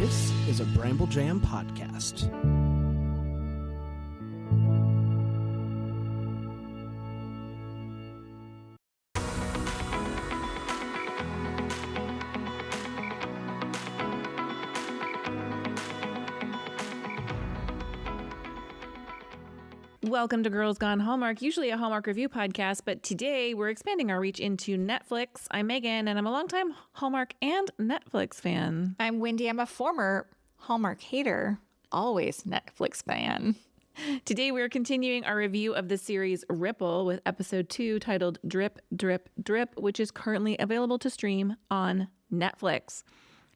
This is a Bramble Jam podcast. Welcome to Girls Gone Hallmark, usually a Hallmark review podcast, but today we're expanding our reach into Netflix. I'm Megan, and I'm a longtime Hallmark and Netflix fan. I'm Wendy. I'm a former Hallmark hater, always Netflix fan. Today we're continuing our review of the series Ripple with episode 2 titled Drip, Drip, Drip, which is currently available to stream on Netflix.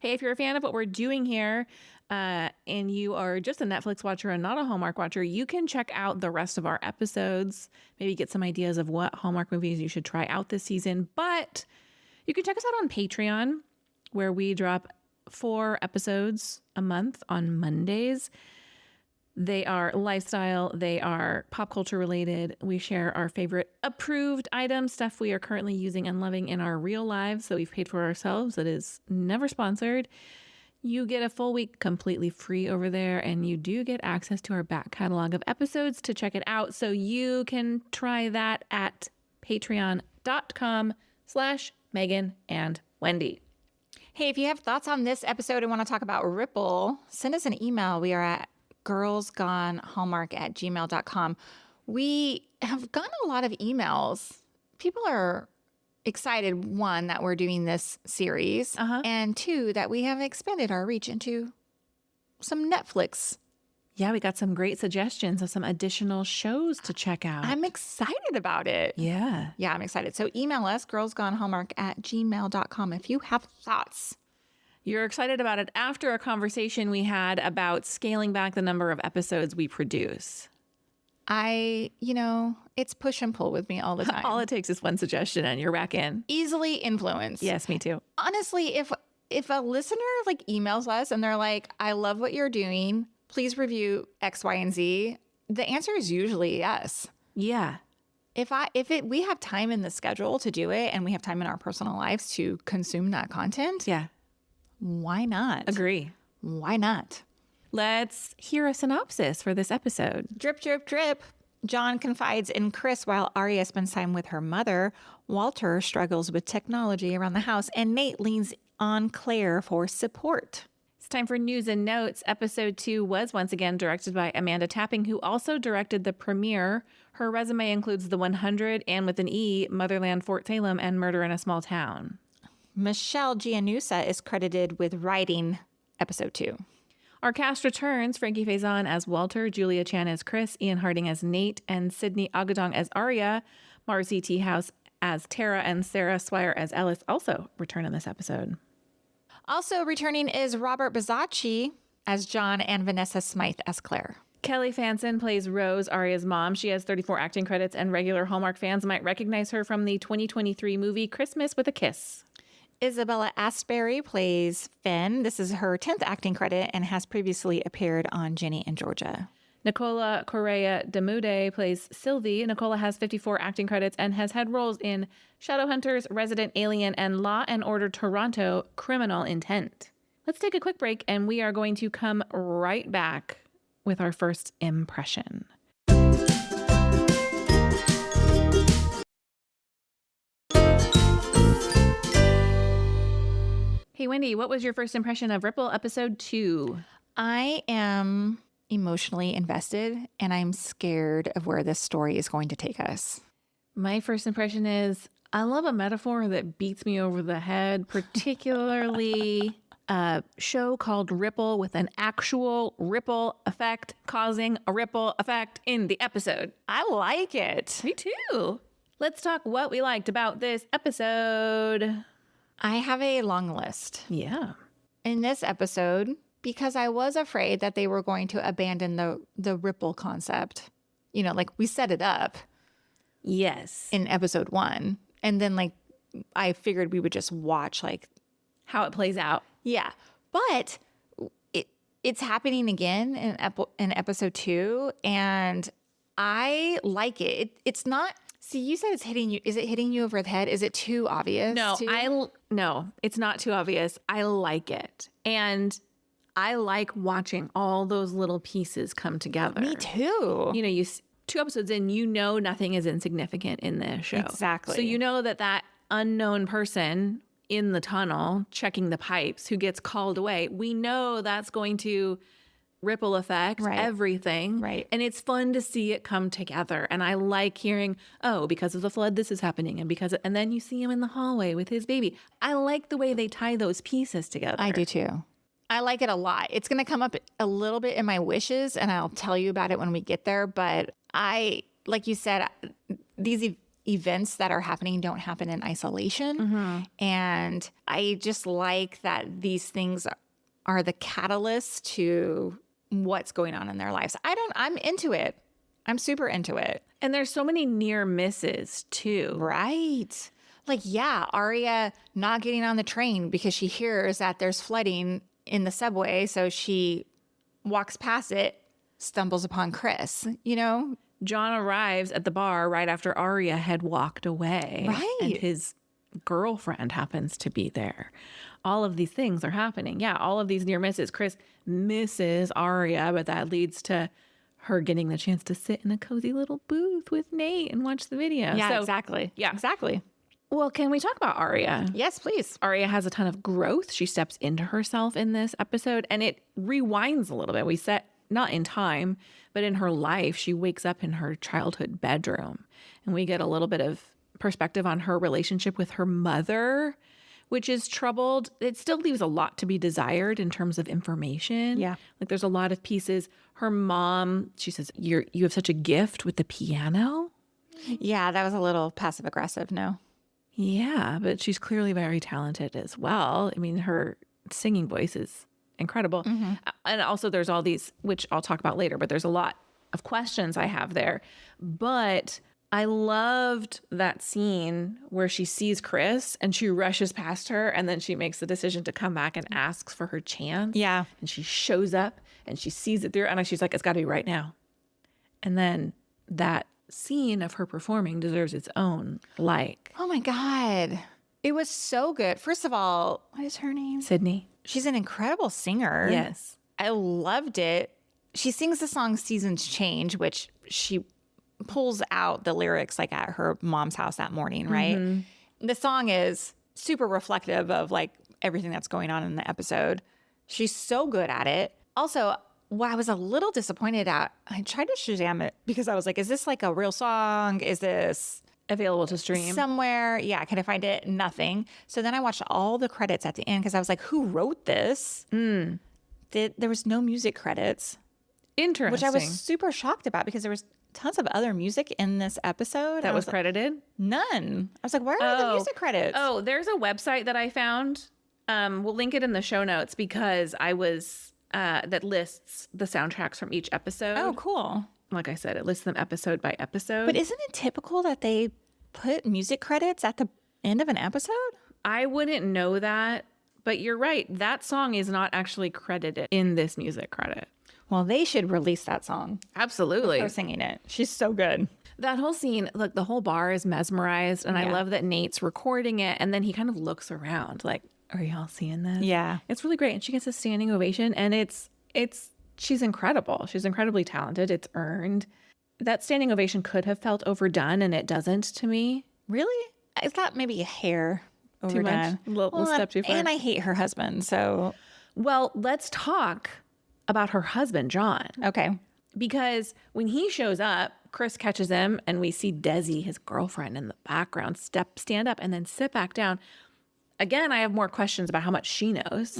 Hey, if you're a fan of what we're doing here and you are just a Netflix watcher and not a Hallmark watcher, you can check out the rest of our episodes, maybe get some ideas of what Hallmark movies you should try out this season. But you can check us out on Patreon, where we drop 4 episodes a month on Mondays. They are lifestyle, they are pop culture related. We share our favorite approved items, stuff we are currently using and loving in our real lives that we've paid for ourselves that is never sponsored. You get a full week completely free over there, and you do get access to our back catalog of episodes to check it out. So you can try that at patreon.com/Megan and Wendy. Hey, if you have thoughts on this episode and want to talk about Ripple, send us an email. We are at girlsgonehallmark@gmail.com. We have gotten a lot of emails. People are excited, 1, that we're doing this series, and 2, that we have expanded our reach into some Netflix. Yeah, we got some great suggestions of some additional shows to check out. I'm excited about it. Yeah, I'm excited. So email us, girlsgonehallmark@gmail.com, if you have thoughts. You're excited about it after a conversation we had about scaling back the number of episodes we produce. It's push and pull with me all the time. All it takes is one suggestion and you're back in. Easily influenced. Yes, me too. Honestly, if a listener emails us and they're like, I love what you're doing, please review X, Y, and Z, the answer is usually yes. Yeah. If we have time in the schedule to do it and we have time in our personal lives to consume that content, yeah. Why not? Agree. Why not? Let's hear a synopsis for this episode. Drip, drip, drip. John confides in Kris while Aria spends time with her mother. Walter struggles with technology around the house, and Nate leans on Claire for support. It's time for news and notes. Episode 2 was once again directed by Amanda Tapping, who also directed the premiere. Her resume includes The 100 and with an E, Motherland, Fort Salem, and Murder in a Small Town. Michelle Giannusa is credited with writing episode 2. Our cast returns: Frankie Faison as Walter, Julia Chan as Kris, Ian Harding as Nate, and Sydney Agadong as Aria. Marcy T. House as Tara and Sarah Swire as Ellis also return in this episode. Also returning is Robert Bazzacci as John and Vanessa Smythe as Claire. Kelly Fanson plays Rose, Aria's mom. She has 34 acting credits, and regular Hallmark fans might recognize her from the 2023 movie Christmas with a Kiss. Isabella Asbury plays Finn. This is her 10th acting credit and has previously appeared on Jenny and Georgia. Nicola Correa Demude plays Sylvie. Nicola has 54 acting credits and has had roles in Shadowhunters, Resident Alien, and Law & Order Toronto, Criminal Intent. Let's take a quick break, and we are going to come right back with our first impression. Hey, Wendy, what was your first impression of Ripple episode 2? I am emotionally invested, and I'm scared of where this story is going to take us. My first impression is I love a metaphor that beats me over the head, particularly a show called Ripple with an actual ripple effect causing a ripple effect in the episode. I like it. Me too. Let's talk what we liked about this episode. I have a long list. Yeah. In this episode, because I was afraid that they were going to abandon the ripple concept. We set it up. Yes. In episode 1. And then I figured we would just watch how it plays out. Yeah. But it's happening again in episode 2, and I like it. It's not. See, you said it's hitting you. Is it hitting you over the head? Is it too obvious? No, it's not too obvious. I like it. And I like watching all those little pieces come together. Me too. You know, 2 episodes in, you know nothing is insignificant in this show. Exactly. So you know that unknown person in the tunnel checking the pipes who gets called away, we know that's going to ripple effect everything. Right. And it's fun to see it come together. And I like hearing, oh, because of the flood, this is happening. And then you see him in the hallway with his baby. I like the way they tie those pieces together. I do too. I like it a lot. It's going to come up a little bit in my wishes, and I'll tell you about it when we get there. But like you said, these events that are happening don't happen in isolation. And I just like that these things are the catalyst to what's going on in their lives. I'm into it. I'm super into it. And there's so many near misses too. Right. Like, yeah, Aria not getting on the train because she hears that there's flooding in the subway. So she walks past it, stumbles upon Kris, you know? John arrives at the bar right after Aria had walked away. Right. And his girlfriend happens to be there. All of these things are happening. Yeah, all of these near misses. Kris misses Aria, but that leads to her getting the chance to sit in a cozy little booth with Nate and watch the video. Yeah, So, exactly. Yeah. Exactly. Well, can we talk about Aria? Yes, please. Aria has a ton of growth. She steps into herself in this episode, and it rewinds a little bit. We set, not in time, but in her life, she wakes up in her childhood bedroom, and we get a little bit of perspective on her relationship with her mother, which is troubled. It still leaves a lot to be desired in terms of information. Yeah. Like there's a lot of pieces. Her mom, she says, you have such a gift with the piano. Yeah, that was a little passive aggressive. No. Yeah, but she's clearly very talented as well. I mean, her singing voice is incredible. And also there's all these, which I'll talk about later, but there's a lot of questions I have there. But I loved that scene where she sees Kris and she rushes past her, and then she makes the decision to come back and asks for her chance. Yeah. And she shows up and she sees it through, and she's like, it's got to be right now. And then that scene of her performing deserves its own like. Oh my God. It was so good. First of all, what is her name? Sydney. She's an incredible singer. Yes. I loved it. She sings the song Seasons Change, which she pulls out the lyrics like at her mom's house that morning, right? The song is super reflective of like everything that's going on in the episode. She's so good at it. Also, what I was a little disappointed at, I tried to Shazam it because I was like, is this like a real song? Is this Available to stream somewhere? Yeah, can I find it? Nothing. So then I watched all the credits at the end because I was like, who wrote this? There was no music credits. Interesting. Which I was super shocked about because there was tons of other music in this episode. that was like, credited. none. I was like, where are the music credits? Oh, there's a website that I found. We'll link it in the show notes because I was that lists the soundtracks from each episode. Oh, cool. Like I said, it lists them episode by episode. But isn't it typical that they put music credits at the end of an episode? I wouldn't know that, but you're right. That song is not actually credited in this music credit. Well, they should release that song. Absolutely. Her singing it. She's so good. That whole scene, look, the whole bar is mesmerized, and I love that Nate's recording it, and then he kind of looks around like, are y'all seeing this? Yeah. It's really great. And she gets a standing ovation, and she's incredible. She's incredibly talented. It's earned. That standing ovation could have felt overdone, and it doesn't to me. Really? I thought maybe a hair overdone. Too much? A little step too far. And I hate her husband, so. Well, let's talk about her husband, John. Okay. Because when he shows up, Kris catches him, and we see Desi, his girlfriend, in the background, stand up and then sit back down. Again, I have more questions about how much she knows.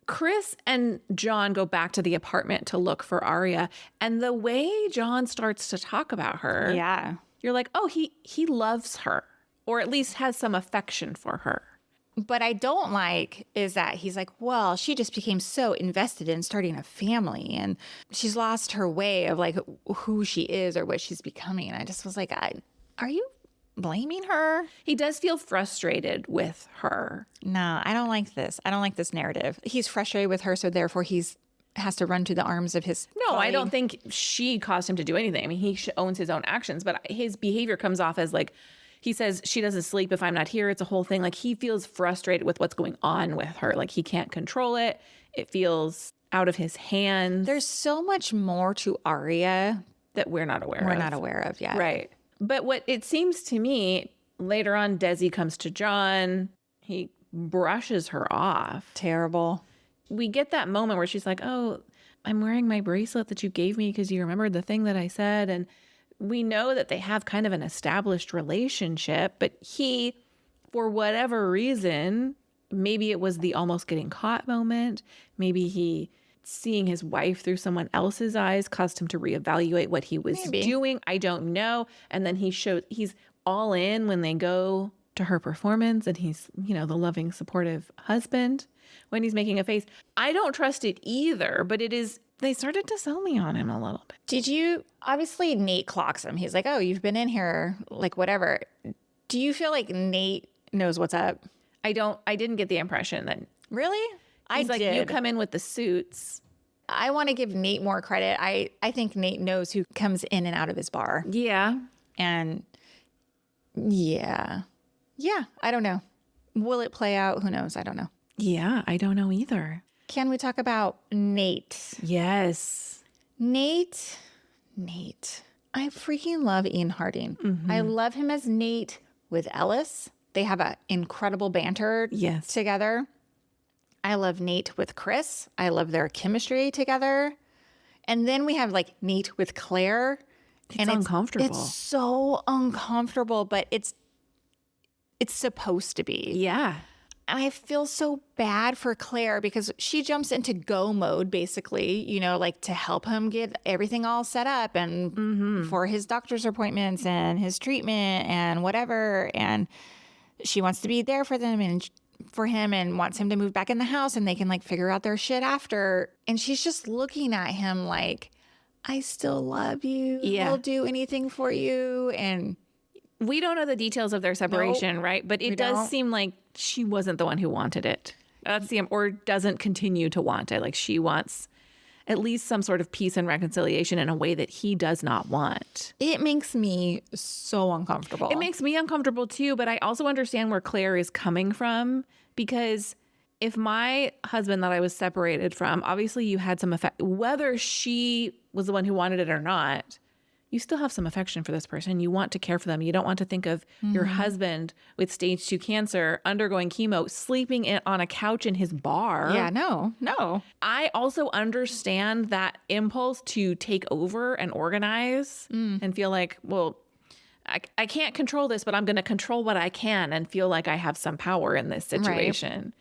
Kris and John go back to the apartment to look for Aria, and the way John starts to talk about her, Yeah. you're like, oh, he loves her, or at least has some affection for her. But I don't like is that he's like, well, she just became so invested in starting a family and she's lost her way of like who she is or what she's becoming. And I just was like, are you blaming her? He does feel frustrated with her. No, I don't like this. I don't like this narrative. He's frustrated with her, so therefore has to run to the arms of his No, I colleague. don't think she caused him to do anything. I mean, he owns his own actions, but his behavior comes off as like he says she doesn't sleep if I'm not here. It's a whole thing. Like, he feels frustrated with what's going on with her. Like, he can't control it. It feels out of his hands. There's so much more to Aria that we're not aware of. We're not aware of yet. Right. But what it seems to me, later on, Desi comes to John. He brushes her off. Terrible. We get that moment where she's like, oh, I'm wearing my bracelet that you gave me because you remembered the thing that I said. And we know that they have kind of an established relationship, but he, for whatever reason, maybe it was the almost getting caught moment. Maybe he, seeing his wife through someone else's eyes, caused him to reevaluate what he was doing. I don't know. And then he's all in when they go to her performance, and he's, the loving, supportive husband when he's making a face. I don't trust it either, but they started to sell me on him a little bit. Obviously Nate clocks him. He's like, oh, you've been in here, like whatever. Do you feel like Nate knows what's up? I didn't get the impression that. Really? He's like, you come in with the suits. I want to give Nate more credit. I think Nate knows who comes in and out of his bar. Yeah. And yeah, I don't know. Will it play out? Who knows? I don't know. Yeah, I don't know either. Can we talk about Nate? Yes. Nate. I freaking love Ian Harding. Mm-hmm. I love him as Nate with Ellis. They have an incredible banter together. I love Nate with Kris. I love their chemistry together. And then we have like Nate with Claire. It's uncomfortable. It's so uncomfortable, but it's supposed to be. Yeah. And I feel so bad for Claire because she jumps into go mode, basically, like to help him get everything all set up and for his doctor's appointments and his treatment and whatever. And she wants to be there for them and for him and wants him to move back in the house and they can like figure out their shit after. And she's just looking at him like, I still love you. Yeah. I'll do anything for you. And we don't know the details of their separation, right? But it does seem like she wasn't the one who wanted it. Or doesn't continue to want it. Like, she wants at least some sort of peace and reconciliation in a way that he does not want. It makes me so uncomfortable. It makes me uncomfortable too, but I also understand where Claire is coming from, because if my husband that I was separated from, obviously you had some effect, whether she was the one who wanted it or not, you still have some affection for this person. You want to care for them. You don't want to think of your husband with stage 2 cancer, undergoing chemo, sleeping on a couch in his bar. Yeah, no. I also understand that impulse to take over and organize and feel like, well, I can't control this, but I'm going to control what I can and feel like I have some power in this situation.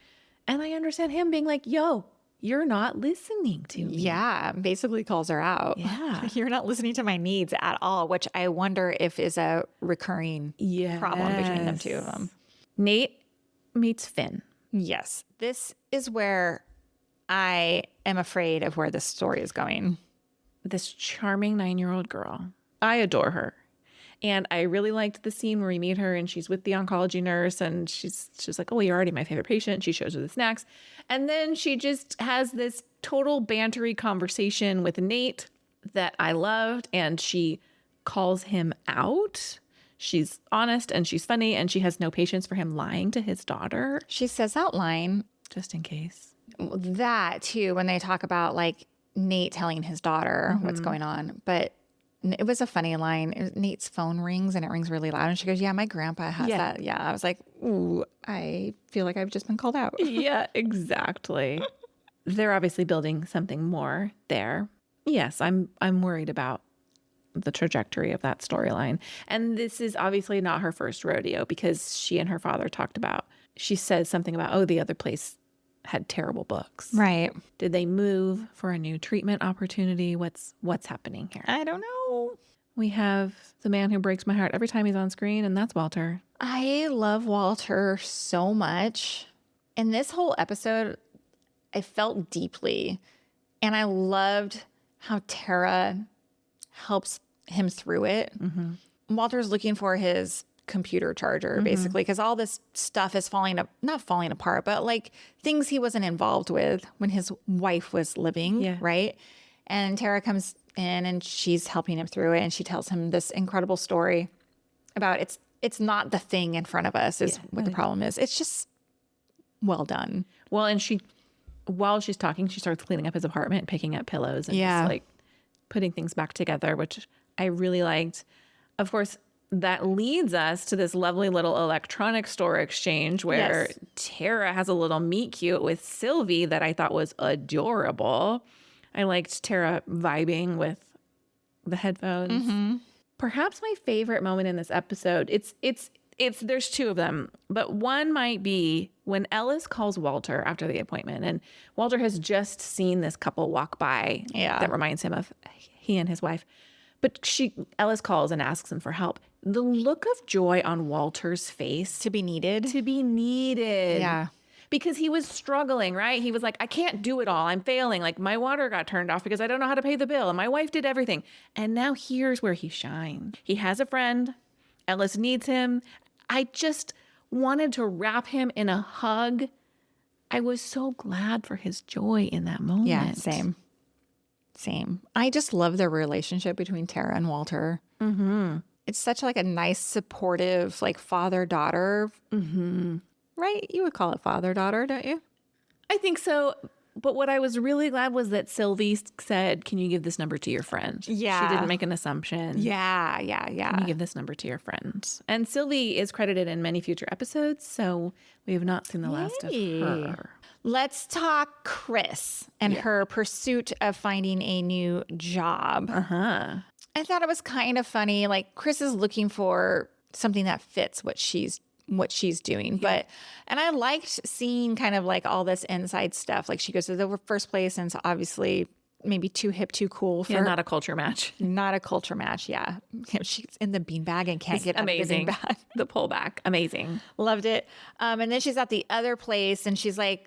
Right. And I understand him being like, yo, you're not listening to me. Yeah, basically calls her out. Yeah. You're not listening to my needs at all, which I wonder if is a recurring problem between the two of them. Nate meets Finn. Yes. This is where I am afraid of where this story is going. This charming 9-year-old girl. I adore her. And I really liked the scene where we meet her and she's with the oncology nurse and she's like, oh, you're already my favorite patient. She shows her the snacks. And then she just has this total bantery conversation with Nate that I loved. And she calls him out. She's honest and she's funny and she has no patience for him lying to his daughter. She says that line. Just in case. That too, when they talk about like Nate telling his daughter what's going on. But it was a funny line. Nate's phone rings and it rings really loud. And she goes, yeah, my grandpa has that. Yeah. I was like, ooh, I feel like I've just been called out. Yeah, exactly. They're obviously building something more there. Yes, I'm worried about the trajectory of that storyline. And this is obviously not her first rodeo because she and her father talked about, she says something about, oh, the other place had terrible books. Right. Did they move for a new treatment opportunity? What's happening here? I don't know. We have the man who breaks my heart every time he's on screen, and that's Walter. I love Walter so much. In this whole episode, I felt deeply, and I loved how Tara helps him through it. Mm-hmm. Walter's looking for his computer charger, basically, because all this stuff is not falling apart, but like things he wasn't involved with when his wife was living, right? And Tara comes in and she's helping him through it, and she tells him this incredible story about it's not the thing in front of us is what the problem is. It's just well done. Well, and while she's talking, she starts cleaning up his apartment, picking up pillows and just like putting things back together, which I really liked. Of course, that leads us to this lovely little electronic store exchange where Tara has a little meet cute with Sylvie that I thought was adorable. I liked Tara vibing with the headphones. Perhaps my favorite moment in this episode, there's two of them, but one might be when Ellis calls Walter after the appointment, and Walter has just seen this couple walk by that reminds him of he and his wife. But Ellis calls and asks him for help. The look of joy on Walter's face. To be needed. Yeah. Because he was struggling, right? He was like, I can't do it all. I'm failing. Like my water got turned off because I don't know how to pay the bill. And my wife did everything. And now here's where he shines. He has a friend. Ellis needs him. I just wanted to wrap him in a hug. I was so glad for his joy in that moment. Yeah, same. I just love the relationship between Tara and Walter. It's such like a nice, supportive, like father-daughter. Right? You would call it father-daughter, don't you? I think so. But what I was really glad was that Sylvie said, can you give this number to your friend? Yeah. She didn't make an assumption. Yeah. Can you give this number to your friend? And Sylvie is credited in many future episodes, so we have not seen the last of her. Let's talk Kris and her pursuit of finding a new job. I thought it was kind of funny. Like Kris is looking for something that fits what she's doing. But, and I liked seeing kind of like all this inside stuff. Like she goes to the first place and it's obviously maybe too hip, too cool for not a culture match. Not a culture match. Yeah. She's in the beanbag and can't get amazing. out of the beanbag. The pullback. Amazing. Loved it. And then she's at the other place and she's like,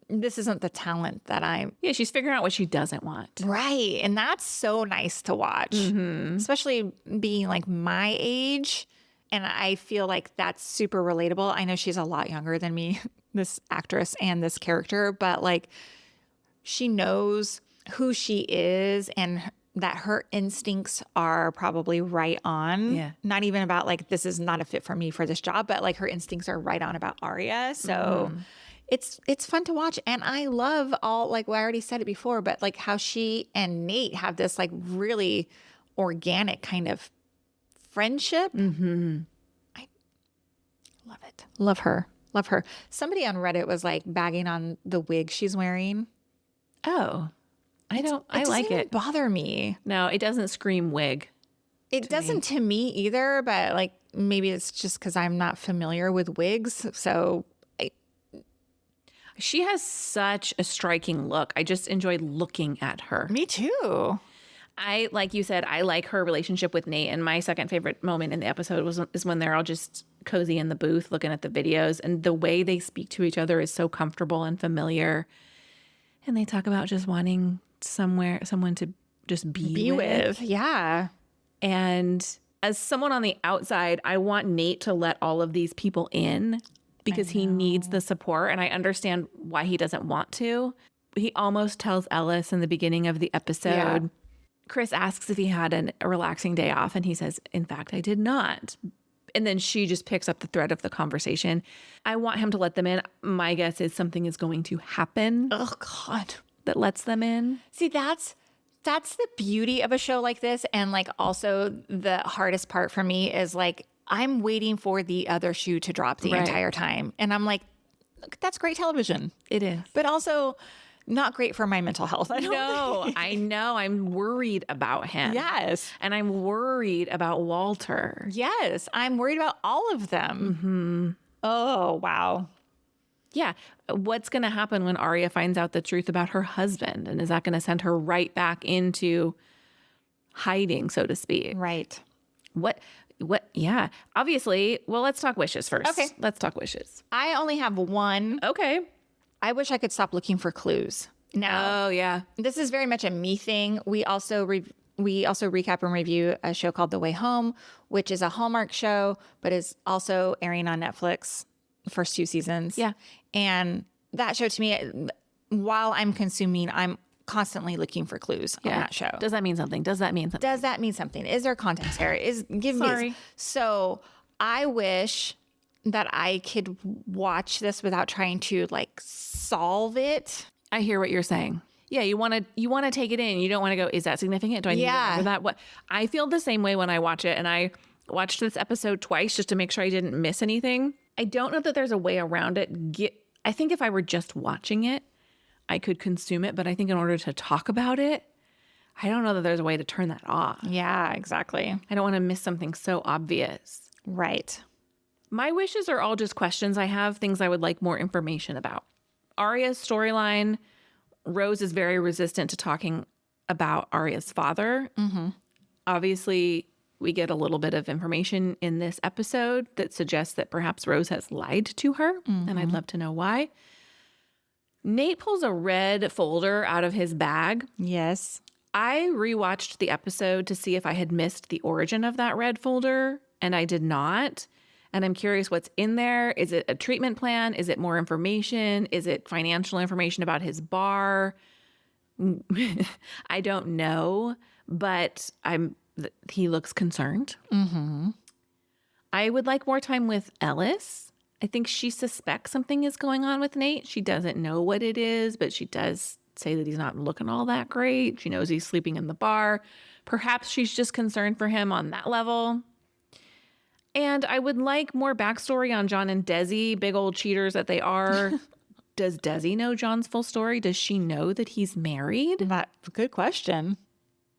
this isn't the talent that I'm. Yeah, she's figuring out what she doesn't want. Right. And that's so nice to watch, especially being like my age. And I feel like that's super relatable. I know she's a lot younger than me, this actress and this character, but like she knows who she is and that her instincts are probably right on. Yeah. Not even about like, this is not a fit for me for this job, but like her instincts are right on about Aria. So it's fun to watch. And I love all, like, well, I already said it before, but like how she and Nate have this like really organic kind of friendship. I love it. Love her. Somebody on Reddit was like bagging on the wig she's wearing. Oh, I like doesn't it. Bother me. No, it doesn't scream wig. It doesn't to me either, but like maybe it's just because I'm not familiar with wigs. So she has such a striking look. I just enjoyed looking at her. Me too. Like you said, I like her relationship with Nate. And my second favorite moment in the episode is when they're all just cozy in the booth looking at the videos. And the way they speak to each other is so comfortable and familiar. And they talk about just wanting someone to just be with. Yeah. And as someone on the outside, I want Nate to let all of these people in because he needs the support. And I understand why he doesn't want to. He almost tells Ellis in the beginning of the episode. Yeah. Kris asks if he had a relaxing day off, and he says, in fact, I did not. And then she just picks up the thread of the conversation. I want him to let them in. My guess is something is going to happen. Oh, God. That lets them in. See, that's the beauty of a show like this. And like also the hardest part for me is like, I'm waiting for the other shoe to drop the entire time. And I'm like, look, that's great television. It is. But also not great for my mental health. I know. I'm worried about him. Yes. And I'm worried about Walter. Yes. I'm worried about all of them. Oh, wow. Yeah. What's going to happen when Aria finds out the truth about her husband? And is that going to send her right back into hiding, so to speak? Right. What? Yeah. Obviously. Well, let's talk wishes first. Okay. Let's talk wishes. I only have one. Okay. I wish I could stop looking for clues. Now, oh yeah, this is very much a me thing. We also recap and review a show called The Way Home, which is a Hallmark show, but is also airing on Netflix. The first 2 seasons. Yeah, and that show to me, while I'm consuming, I'm constantly looking for clues on that show. Does that mean something? Is there context here? Sorry. So I wish that I could watch this without trying to like solve it. I hear what you're saying. Yeah, you want to take it in. You don't want to go, is that significant? Do I need to remember that? What I feel the same way when I watch it, and I watched this episode twice just to make sure I didn't miss anything. I don't know that there's a way around it. I think if I were just watching it, I could consume it, but I think in order to talk about it, I don't know that there's a way to turn that off. Yeah, exactly. I don't want to miss something so obvious. Right. My wishes are all just questions I have, things I would like more information about. Aria's storyline, Rose is very resistant to talking about Aria's father. Mm-hmm. Obviously, we get a little bit of information in this episode that suggests that perhaps Rose has lied to her, and I'd love to know why. Nate pulls a red folder out of his bag. Yes. I rewatched the episode to see if I had missed the origin of that red folder, and I did not. And I'm curious what's in there. Is it a treatment plan? Is it more information? Is it financial information about his bar? I don't know, but he looks concerned. Mm-hmm. I would like more time with Ellis. I think she suspects something is going on with Nate. She doesn't know what it is, but she does say that he's not looking all that great. She knows he's sleeping in the bar. Perhaps she's just concerned for him on that level. And I would like more backstory on John and Desi, big old cheaters that they are. Does Desi know John's full story? Does she know that he's married? That's a good question.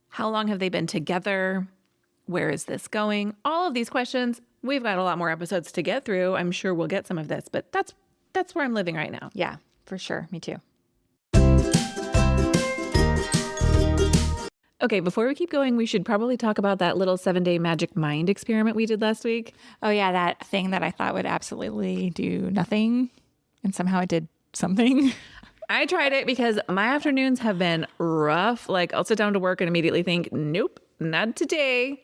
How long have they been together? Where is this going? All of these questions. We've got a lot more episodes to get through. I'm sure we'll get some of this, but that's where I'm living right now. Yeah, for sure. Me too. Okay, before we keep going, we should probably talk about that little 7-day magic mind experiment we did last week. Oh, yeah, that thing that I thought would absolutely do nothing, and somehow it did something. I tried it because my afternoons have been rough. Like, I'll sit down to work and immediately think, nope, not today.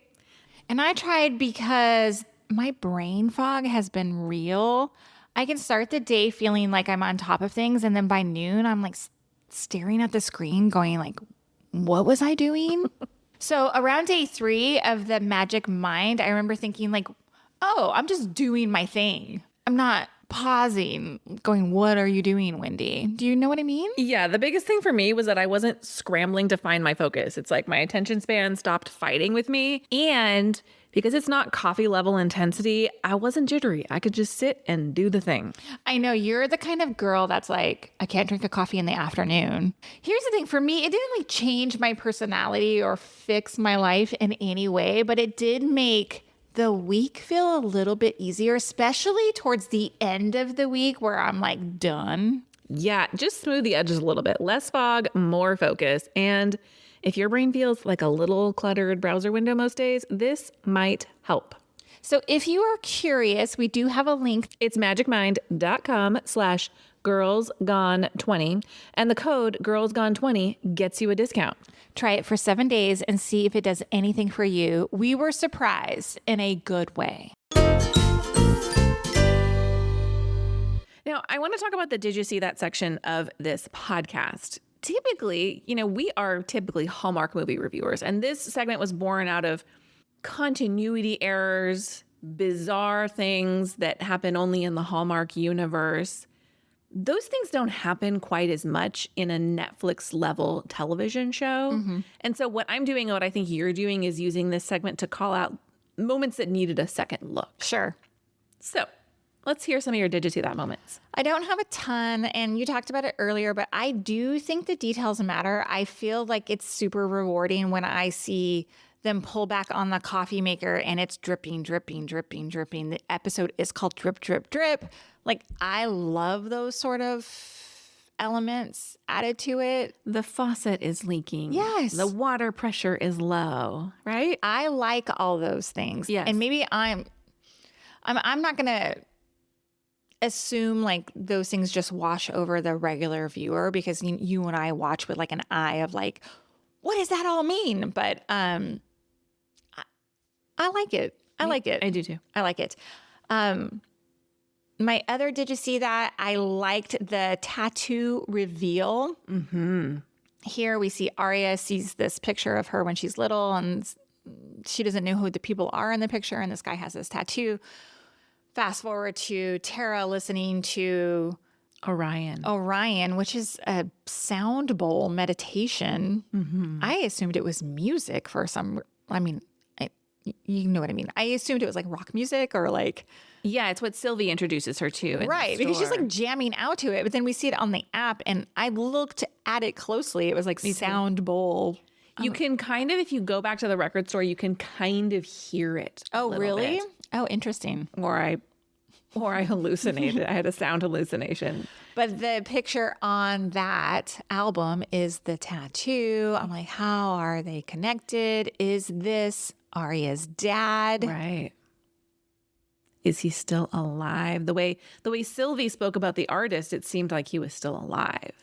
And I tried because my brain fog has been real. I can start the day feeling like I'm on top of things, and then by noon, I'm like staring at the screen going like, what was I doing? So around day 3 of the magic mind, I remember thinking like, oh, I'm just doing my thing. I'm not pausing, going, what are you doing, Wendy? Do you know what I mean? Yeah, the biggest thing for me was that I wasn't scrambling to find my focus. It's like my attention span stopped fighting with me. And because it's not coffee level intensity, I wasn't jittery. I could just sit and do the thing. I know you're the kind of girl that's like, I can't drink a coffee in the afternoon. Here's the thing for me, it didn't like change my personality or fix my life in any way, but it did make the week feel a little bit easier, especially towards the end of the week where I'm like done. Yeah, just smooth the edges a little bit. Less fog, more focus. And if your brain feels like a little cluttered browser window most days, this might help. So if you are curious, we do have a link. It's magicmind.com/girlsgone20. And the code girlsgone20 gets you a discount. Try it for 7 days and see if it does anything for you. We were surprised in a good way. Now, I want to talk about the Did You See That section of this podcast. Typically, we are typically Hallmark movie reviewers, and this segment was born out of continuity errors, bizarre things that happen only in the Hallmark universe. Those things don't happen quite as much in a Netflix level television show. Mm-hmm. And so what I'm doing and what I think you're doing is using this segment to call out moments that needed a second look. Sure. So let's hear some of your Did You See That moments. I don't have a ton, and you talked about it earlier, but I do think the details matter. I feel like it's super rewarding when I see them pull back on the coffee maker and it's dripping, dripping, dripping, dripping. The episode is called Drip, Drip, Drip. Like, I love those sort of elements added to it. The faucet is leaking. Yes. The water pressure is low, right? I like all those things. Yes. And maybe I'm not going to assume like those things just wash over the regular viewer, because you and I watch with like an eye of like, what does that all mean? But I like it. I like it. I do too. I like it. My other Did You See That? I liked the tattoo reveal. Mm-hmm. Here we see Aria sees this picture of her when she's little and she doesn't know who the people are in the picture, and this guy has this tattoo. Fast forward to Tara listening to Orion, which is a sound bowl meditation. I assumed it was music for some, you know what I mean. I assumed it was like rock music or like. Yeah, it's what Sylvie introduces her to. Right, because she's like jamming out to it. But then we see it on the app, and I looked at it closely. It was like sound bowl. You can kind of, if you go back to the record store, you can kind of hear it. Oh, really? Bit. Oh, interesting. Or I hallucinated. I had a sound hallucination. But the picture on that album is the tattoo. I'm like, how are they connected? Is this Aria's dad? Right. Is he still alive? The way Sylvie spoke about the artist, it seemed like he was still alive.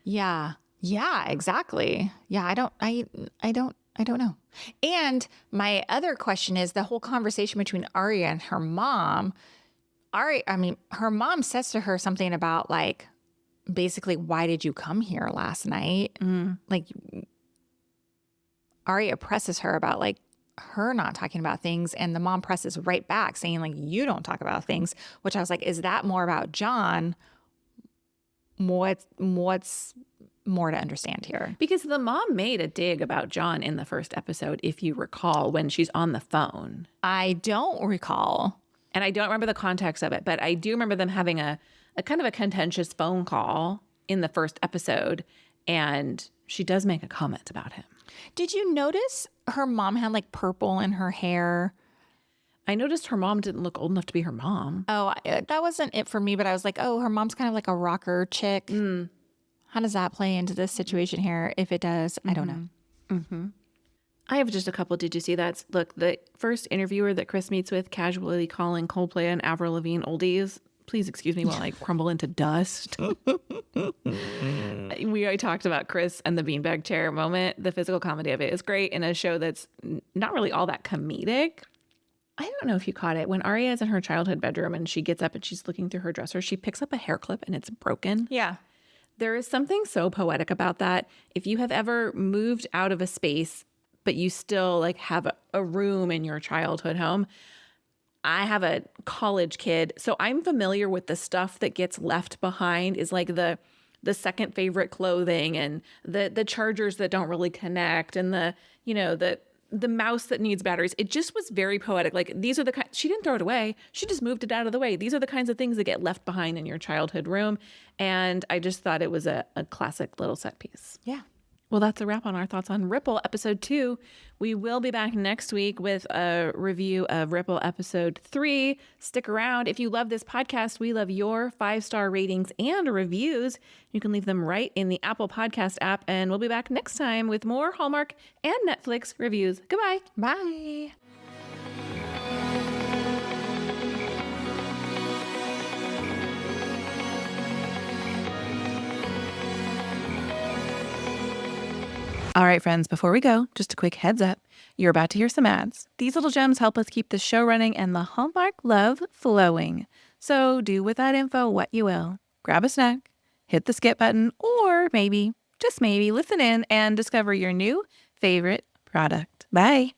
Yeah. Yeah, exactly. Yeah, I don't know. And my other question is the whole conversation between Aria and her mom. Her mom says to her something about like, basically, why did you come here last night? Like, Aria presses her about like her not talking about things, and the mom presses right back saying like, you don't talk about things, which I was like, is that more about John? What's more to understand here? Because the mom made a dig about John in the first episode, if you recall, when she's on the phone. I don't recall. And I don't remember the context of it, but I do remember them having a kind of a contentious phone call in the first episode, and she does make a comment about him. Did you notice her mom had like purple in her hair? I noticed her mom didn't look old enough to be her mom. Oh, that wasn't it for me, but I was like, oh, her mom's kind of like a rocker chick. How does that play into this situation here? If it does, I don't know. I have just a couple. Did you see that? Look, the first interviewer that Kris meets with casually calling Coldplay and Avril Lavigne oldies. Please excuse me while I crumble into dust. We talked about Kris and the beanbag chair moment. The physical comedy of it is great in a show that's not really all that comedic. I don't know if you caught it. When Aria is in her childhood bedroom and she gets up and she's looking through her dresser, she picks up a hair clip and it's broken. Yeah. There is something so poetic about that. If you have ever moved out of a space, but you still like have a room in your childhood home. I have a college kid, so I'm familiar with the stuff that gets left behind is like the second favorite clothing and the chargers that don't really connect and the mouse that needs batteries. It just was very poetic. Like these are the kind, she didn't throw it away. She just moved it out of the way. These are the kinds of things that get left behind in your childhood room. And I just thought it was a classic little set piece. Yeah. Well, that's a wrap on our thoughts on Ripple episode 2. We will be back next week with a review of Ripple episode 3. Stick around. If you love this podcast, we love your 5-star ratings and reviews. You can leave them right in the Apple Podcast app, and we'll be back next time with more Hallmark and Netflix reviews. Goodbye. Bye. All right, friends, before we go, just a quick heads up. You're about to hear some ads. These little gems help us keep the show running and the Hallmark love flowing. So do with that info what you will. Grab a snack, hit the skip button, or maybe, just maybe, listen in and discover your new favorite product. Bye.